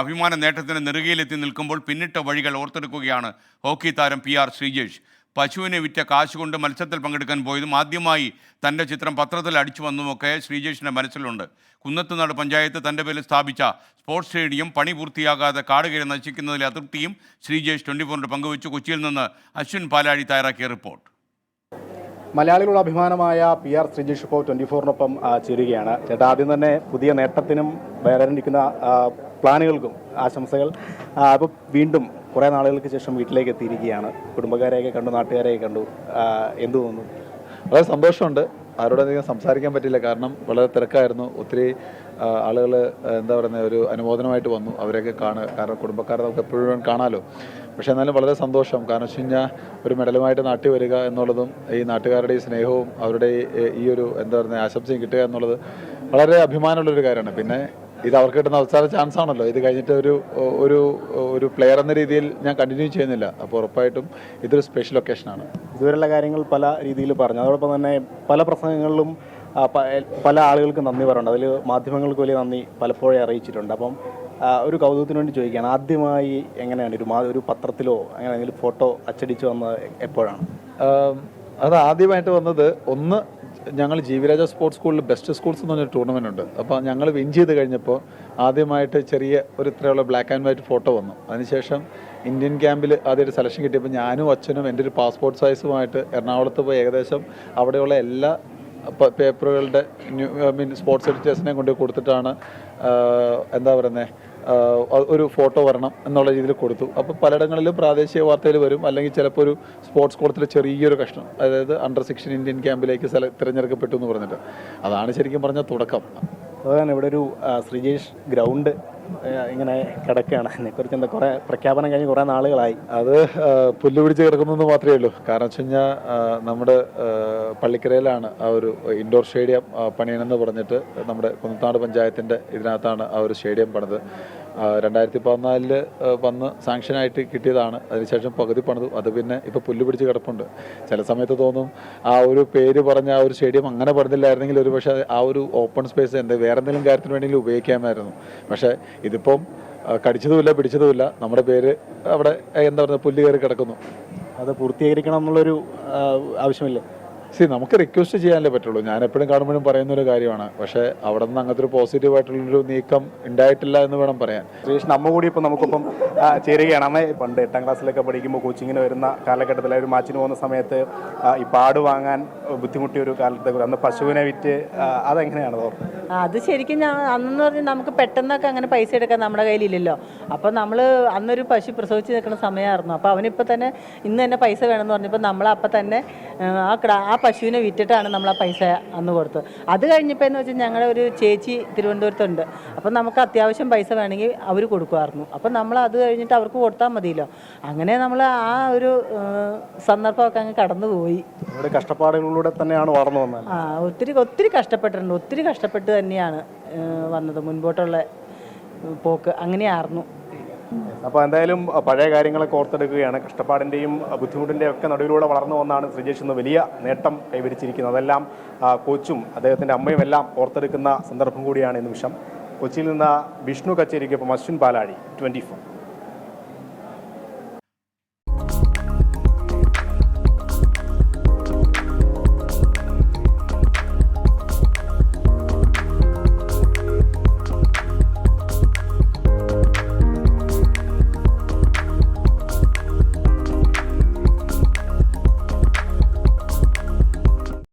അഭിമാന നേട്ടത്തിന് നെറുകയിലെത്തി നിൽക്കുമ്പോൾ പിന്നിട്ട വഴികൾ ഓർത്തെടുക്കുകയാണ് ഹോക്കി താരം PR ശ്രീജേഷ്. പശുവിനെ വിറ്റ കാശുകൊണ്ട് മത്സരത്തിൽ പങ്കെടുക്കാൻ പോയതും ആദ്യമായി തൻ്റെ ചിത്രം പത്രത്തിൽ അടിച്ചു വന്നതുമൊക്കെ ശ്രീജേഷിൻ്റെ മനസ്സിലുണ്ട്. കുന്നത്തുനാട് പഞ്ചായത്ത് തൻ്റെ പേരിൽ സ്ഥാപിച്ച സ്പോർട്സ് സ്റ്റേഡിയം പണി പൂർത്തിയാകാതെ കാടുകയറി നശിക്കുന്നതിലെ അതൃപ്തിയും ശ്രീജേഷ് 24 പങ്കുവച്ചു. കൊച്ചിയിൽ നിന്ന് അശ്വിൻ പാലാഴി തയ്യാറാക്കിയ റിപ്പോർട്ട്. മലയാളികളുടെ അഭിമാനമായ PR ശ്രീജേഷ് ഇപ്പോൾ 24-നൊപ്പം ചേരുകയാണ്. ചേട്ടാ, ആദ്യം തന്നെ പുതിയ നേട്ടത്തിനും വരാനിരിക്കുന്ന പ്ലാനുകൾക്കും ആശംസകൾ. അപ്പോൾ വീണ്ടും കുറേ നാളുകൾക്ക് ശേഷം വീട്ടിലേക്ക് എത്തിയിരിക്കുകയാണ്. കുടുംബക്കാരെയൊക്കെ കണ്ടു, നാട്ടുകാരെയൊക്കെ കണ്ടു. എന്തു തോന്നുന്നു? വളരെ സന്തോഷമുണ്ട്. ആരോടധികം സംസാരിക്കാൻ പറ്റില്ല, കാരണം വളരെ തിരക്കായിരുന്നു. ഒത്തിരി ആളുകൾ എന്താ പറയുന്നത്, ഒരു അനുമോദനമായിട്ട് വന്നു. അവരെയൊക്കെ കാരണം കുടുംബക്കാരെ നമുക്ക് എപ്പോഴും കാണാമല്ലോ. പക്ഷേ എന്നാലും വളരെ സന്തോഷം. കാരണം വെച്ച് കഴിഞ്ഞാൽ ഒരു മെഡലുമായിട്ട് നാട്ടിൽ വരിക എന്നുള്ളതും ഈ നാട്ടുകാരുടെ ഈ സ്നേഹവും അവരുടെ ഈ ഒരു എന്താ പറയുക ആശംസയും കിട്ടുക എന്നുള്ളത് വളരെ അഭിമാനമുള്ളൊരു കാര്യമാണ്. പിന്നെ ഇത് അവർക്ക് കിട്ടുന്ന അവസാന ചാൻസ് ആണല്ലോ. ഇത് കഴിഞ്ഞിട്ട് ഒരു പ്ലെയർ എന്ന രീതിയിൽ ഞാൻ കണ്ടിന്യൂ ചെയ്യുന്നില്ല. അപ്പോൾ ഉറപ്പായിട്ടും ഇതൊരു സ്പെഷ്യൽ ഒക്കേഷനാണ്. ഇതുവരെയുള്ള കാര്യങ്ങൾ പല രീതിയിൽ പറഞ്ഞു. അതോടൊപ്പം തന്നെ പല പ്രസംഗങ്ങളിലും പല ആളുകൾക്ക് നന്ദി പറയുന്നുണ്ട്. അതിൽ മാധ്യമങ്ങൾക്ക് വലിയ നന്ദി പലപ്പോഴും അറിയിച്ചിട്ടുണ്ട്. അപ്പം ഒരു കൗതുകത്തിന് വേണ്ടി ചോദിക്കുകയാണ്, ആദ്യമായി എങ്ങനെയാണ് ഒരു പത്രത്തിലോ അങ്ങനെ എന്തെങ്കിലും ഫോട്ടോ അച്ചടിച്ച് വന്നത് എപ്പോഴാണ്? അത് ആദ്യമായിട്ട് വന്നത് ഞങ്ങൾ ജീവിരാജ സ്പോർട്സ് സ്കൂളിൽ ബെസ്റ്റ് സ്കൂൾസ് എന്ന് പറഞ്ഞൊരു ടൂർണമെൻ്റ് ഉണ്ട്. അപ്പോൾ ഞങ്ങൾ വിൻ ചെയ്ത് കഴിഞ്ഞപ്പോൾ ആദ്യമായിട്ട് ചെറിയ ഇത്രയുള്ള ബ്ലാക്ക് ആൻഡ് വൈറ്റ് ഫോട്ടോ വന്നു. അതിനുശേഷം ഇന്ത്യൻ ക്യാമ്പിൽ ആദ്യമായിട്ട് സെലക്ഷൻ കിട്ടിയപ്പോൾ ഞാനും അച്ഛനും എൻ്റെ ഒരു പാസ്പോർട്ട് സൈസുമായിട്ട് എറണാകുളത്ത് പോയി ഏകദേശം അവിടെയുള്ള എല്ലാ പേപ്പറുകളുടെ സ്പോർട്സ് എഡിറ്റേഴ്സിനെ കൊണ്ട് കൊടുത്തിട്ടാണ് എന്താ പറയുന്നത് ഒരു ഫോട്ടോ വരണം എന്നുള്ള രീതിയിൽ കൊടുത്തു. അപ്പോൾ പലയിടങ്ങളിലും പ്രാദേശിക വാർത്തയിൽ വരും, അല്ലെങ്കിൽ ചിലപ്പോൾ ഒരു സ്പോർട്സ് കോളത്തിൽ ചെറിയൊരു കഷ്ണം, അതായത് അണ്ടർ-16 ഇന്ത്യൻ ക്യാമ്പിലേക്ക് തിരഞ്ഞെടുക്കപ്പെട്ടു എന്ന് പറഞ്ഞിട്ട്. അതാണ് ശരിക്കും പറഞ്ഞ തുടക്കം. അതുതന്നെ ഇവിടെ ഒരു ശ്രീജേഷ് ഗ്രൗണ്ട് ഇങ്ങനെ കിടക്കുകയാണ്. അതിനെക്കുറിച്ച് എന്താ, കുറേ പ്രഖ്യാപനം കഴിഞ്ഞ് കുറേ നാളുകളായി. അത് പുല്ല് പിടിച്ച് കിടക്കുന്നതെന്ന് മാത്രമേ ഉള്ളൂ. കാരണം വെച്ച് കഴിഞ്ഞാൽ നമ്മുടെ പള്ളിക്കരയിലാണ് ആ ഒരു ഇൻഡോർ സ്റ്റേഡിയം പണിയണമെന്ന് പറഞ്ഞിട്ട് നമ്മുടെ കുന്നത്താട് പഞ്ചായത്തിൻ്റെ ഇതിനകത്താണ് ആ ഒരു സ്റ്റേഡിയം പണിത്. 2014 വന്ന് സാങ്ഷനായിട്ട് കിട്ടിയതാണ്. അതിനുശേഷം പകുതി പണിതു. അത് പിന്നെ ഇപ്പോൾ പുല്ല് പിടിച്ച് കിടപ്പുണ്ട്. ചില സമയത്ത് തോന്നും ആ ഒരു പേര് പറഞ്ഞ ആ ഒരു സ്റ്റേഡിയം അങ്ങനെ പണിതില്ലായിരുന്നെങ്കിൽ ഒരു പക്ഷേ ആ ഒരു ഓപ്പൺ സ്പേസ് വേറെ എന്തെങ്കിലും കാര്യത്തിന് വേണമെങ്കിലും ഉപയോഗിക്കാമായിരുന്നു. പക്ഷേ ഇതിപ്പം കടിച്ചതുമില്ല പിടിച്ചതുമില്ല, നമ്മുടെ പേര് അവിടെ എന്താ പറയുക പുല്ല് കയറി കിടക്കുന്നു. അത് പൂർത്തീകരിക്കണം എന്നുള്ളൊരു ആവശ്യമില്ല. നമുക്ക് റിക്വസ്റ്റ് ചെയ്യാനല്ലേ പറ്റുള്ളൂ. ഞാൻ എപ്പോഴും കാണുമ്പോഴും പറയുന്നൊരു കാര്യമാണ്. പക്ഷേ അവിടെ നിന്ന് അങ്ങനത്തെ ഒരു പോസിറ്റീവായിട്ടുള്ളൊരു നീക്കം ഉണ്ടായിട്ടില്ല എന്ന് വേണം പറയാൻ. ശ്രീകൃഷ്ണൻ അമ്മ കൂടി ഇപ്പം നമുക്കിപ്പം ചേരുകയാണ്. അമ്മ പണ്ട് 8ാം ക്ലാസ്സിലൊക്കെ പഠിക്കുമ്പോൾ കോച്ചിങ്ങിന് വരുന്ന കാലഘട്ടത്തിൽ ഒരു മാച്ചിന് പോകുന്ന സമയത്ത് ഈ പാട് വാങ്ങാൻ ബുദ്ധിമുട്ടിയ ഒരു കാലത്തെ അന്ന് പശുവിനെ വിറ്റ് അതെങ്ങനെയാണ് തോന്നുന്നത്? അത് ശരിക്കും ഞാൻ അന്നെന്ന് പറഞ്ഞാൽ നമുക്ക് പെട്ടെന്നൊക്കെ അങ്ങനെ പൈസ എടുക്കാൻ നമ്മുടെ കയ്യിലില്ലല്ലോ. അപ്പോൾ നമ്മൾ അന്നൊരു പശു പ്രസവിച്ച് നിൽക്കുന്ന സമയമായിരുന്നു. അപ്പോൾ അവനിപ്പോൾ തന്നെ ഇന്ന് തന്നെ പൈസ വേണമെന്ന് പറഞ്ഞപ്പോൾ നമ്മളപ്പം തന്നെ ആ പശുവിനെ വിറ്റിട്ടാണ് നമ്മൾ ആ പൈസ അന്ന് കൊടുത്തത്. അത് കഴിഞ്ഞപ്പോൾ എന്ന് വെച്ചാൽ ഞങ്ങളുടെ ഒരു ചേച്ചി തിരുവനന്തപുരത്തുണ്ട്. അപ്പം നമുക്ക് അത്യാവശ്യം പൈസ വേണമെങ്കിൽ അവർ കൊടുക്കുമായിരുന്നു. അപ്പം നമ്മൾ അത് കഴിഞ്ഞിട്ട് അവർക്ക് കൊടുത്താൽ മതിയല്ലോ. അങ്ങനെ നമ്മൾ ആ ഒരു സന്ദർഭമൊക്കെ അങ്ങ് കടന്നുപോയി. കഷ്ടപ്പാടുകളിലൂടെ തന്നെയാണ് വളർന്നു വന്നത്. ഒത്തിരി കഷ്ടപ്പെട്ടിട്ടുണ്ട്. ഒത്തിരി കഷ്ടപ്പെട്ട് തന്നെയാണ് വന്നത്. മുൻപോട്ടുള്ള പോക്ക് അങ്ങനെയായിരുന്നു. അപ്പോൾ എന്തായാലും പഴയ കാര്യങ്ങളൊക്കെ ഓർത്തെടുക്കുകയാണ്. കഷ്ടപ്പാടിൻ്റെയും ബുദ്ധിമുട്ടിൻ്റെയും ഒക്കെ നടുവിലൂടെ വളർന്നു വന്നാണ് ശ്രീജേഷ് ഇന്ന് വലിയ നേട്ടം കൈവരിച്ചിരിക്കുന്നത്. അതെല്ലാം കോച്ചും അദ്ദേഹത്തിൻ്റെ അമ്മയും എല്ലാം ഓർത്തെടുക്കുന്ന സന്ദർഭം കൂടിയാണ് ഈ നിമിഷം. കൊച്ചിയിൽ നിന്ന് വിഷ്ണു കച്ചേരിക്കൊപ്പം അശ്വിൻ പാലാഴി, 24.